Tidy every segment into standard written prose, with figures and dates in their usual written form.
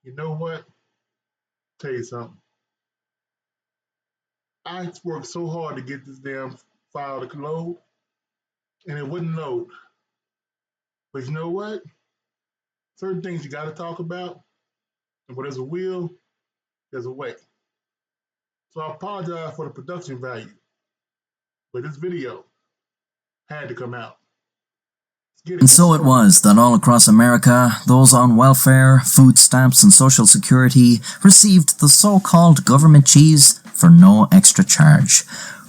You know what? Tell you something. I worked so hard to get this damn file to load, and it wouldn't load. But you know what? Certain things you got to talk about, and where there's a will, there's a way. So I apologize for the production value, but this video had to come out. Let's get And it. so it was that all across America, those on welfare, food stamps, and social security received the so-called government cheese for no extra charge.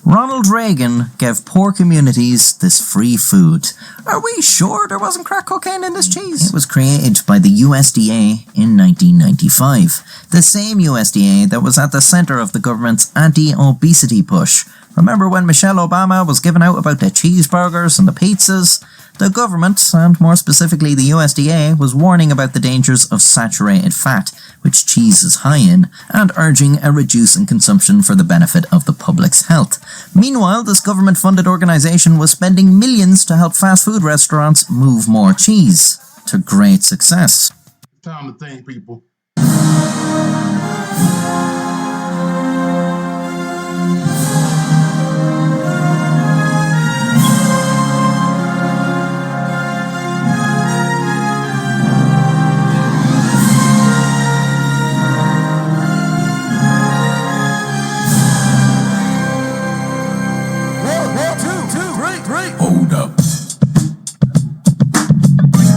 Ronald Reagan gave poor communities this free food. Are we sure there wasn't crack cocaine in this cheese? It was created by the USDA in 1995. The same USDA that was at the centre of the government's anti-obesity push. Remember when Michelle Obama was giving out about the cheeseburgers and the pizzas? The government, and more specifically the USDA, was warning about the dangers of saturated fat, which cheese is high in, and urging a reduce in consumption for the benefit of the public's health. Meanwhile, this government-funded organisation was spending millions to help fast food restaurants move more cheese, to great success. Time to think, people. Hold up.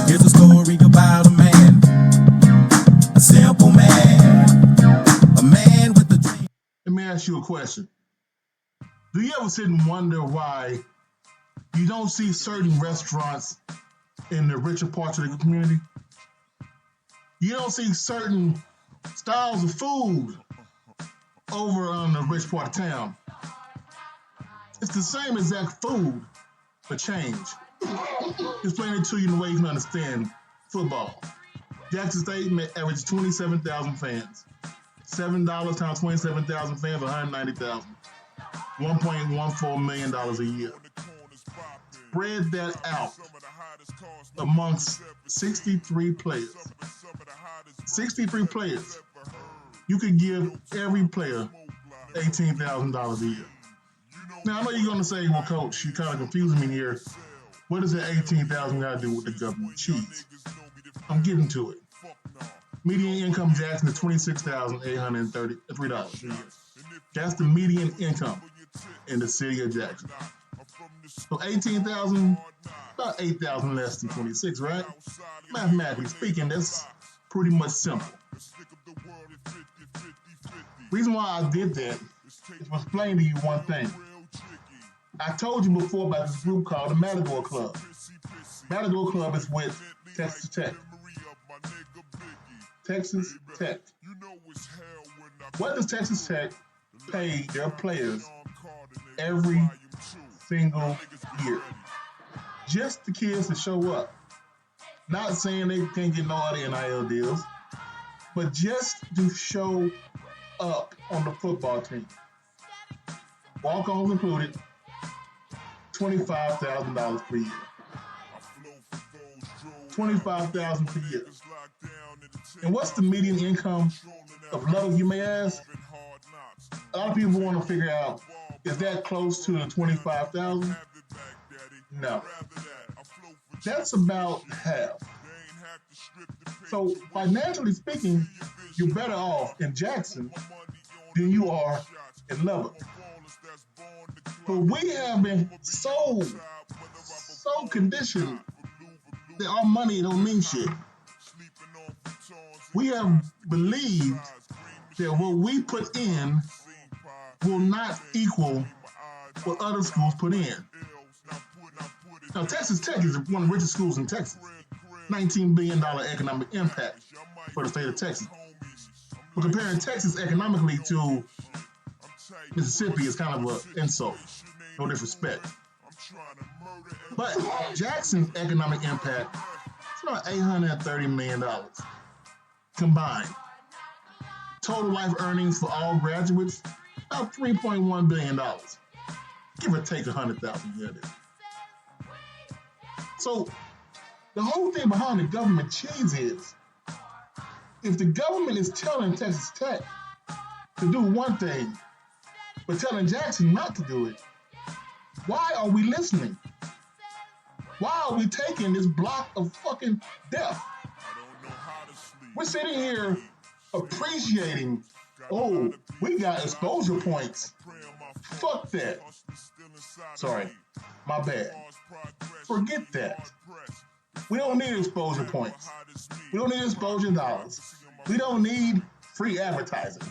Here's a story about a man, a simple man, a man with a dream. Let me ask you a question. Do you ever sit and wonder why you don't see certain restaurants in the richer parts of the community? You don't see certain styles of food over on the rich part of town. It's the same exact food, but change. Explain it to you in a way you can understand football. Jackson State averages 27,000 fans. $7 times 27,000 fans, 190,000. $1.14 million a year. Spread that out amongst 63 players. 63 players. You could give every player $18,000 a year. Now, I know you're going to say, well, Coach, you're kind of confusing me here. What does that $18,000 got to do with the government cheese? I'm getting to it. Median income Jackson is $26,833 a year. That's the median income in the city of Jackson. So 18,000, about 8,000 less than 26, right? Mathematically speaking, that's pretty much simple. Reason why I did that is to explain to you one thing. I told you before about this group called the Matador Club. Matador Club is with Texas Tech. Texas Tech. What does Texas Tech pay their players every single year? Just the kids to show up. Not saying they can't get no other NIL deals, but just to show up on the football team. Walk-ons included, $25,000 per year. $25,000 per year. And what's the median income of levels, you may ask? A lot of people want to figure out, is that close to the $25,000? No. That's about half. So financially speaking, you're better off in Jackson than you are in Lubbock. But we have been so conditioned that our money don't mean shit. We have believed that what we put in will not equal what other schools put in. Now, Texas Tech is one of the richest schools in Texas. $19 billion economic impact for the state of Texas. But comparing Texas economically to Mississippi is kind of an insult. No disrespect. But Jackson's economic impact is about $830 million combined. Total life earnings for all graduates, about $3.1 billion. Give or take 100,000 here. So the whole thing behind the government cheese is If the government is telling Texas Tech to do one thing, but telling Jackson not to do it, why are we listening? Why are we taking this block of fucking death? We're sitting here appreciating, oh, we got exposure points. Fuck that. Sorry, my bad. Forget that. We don't need exposure points. We don't need exposure dollars. We don't need free advertising.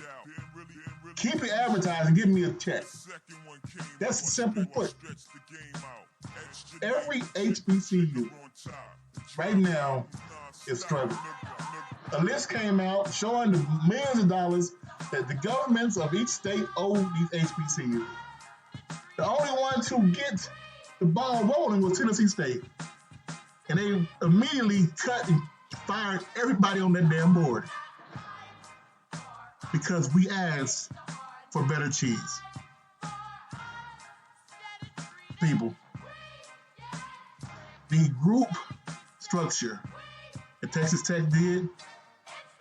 Keep your advertising, give me a check. That's a simple put. Every HBCU right now is struggling. A list came out showing the millions of dollars that the governments of each state owe these HBCUs. The only one to get the ball rolling was Tennessee State. And they immediately cut and fired everybody on that damn board because we asked for better cheese. People, the group structure that Texas Tech did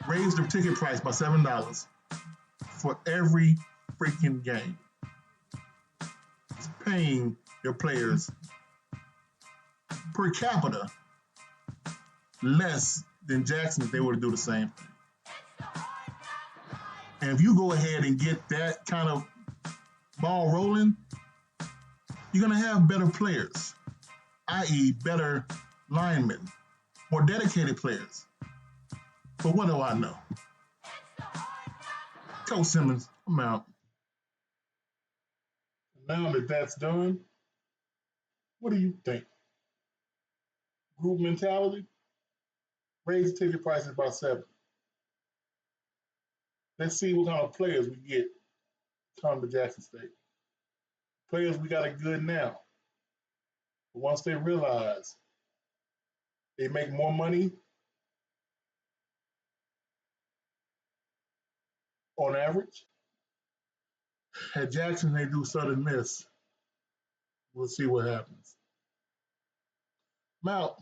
raised their ticket price by $7 for every freaking game. It's paying their players per capita less than Jackson if they were to do the same thing. And if you go ahead and get that kind of ball rolling, you're going to have better players, i.e. better linemen, more dedicated players. But what do I know? Coach Simmons, I'm out. Now that that's done, what do you think? Group mentality? Raise ticket prices by 7. Let's see what kind of players we get come to Jackson State. Players we got it good now. But once they realize they make more money on average, at Jackson they do Southern Miss. We'll see what happens. I'm out.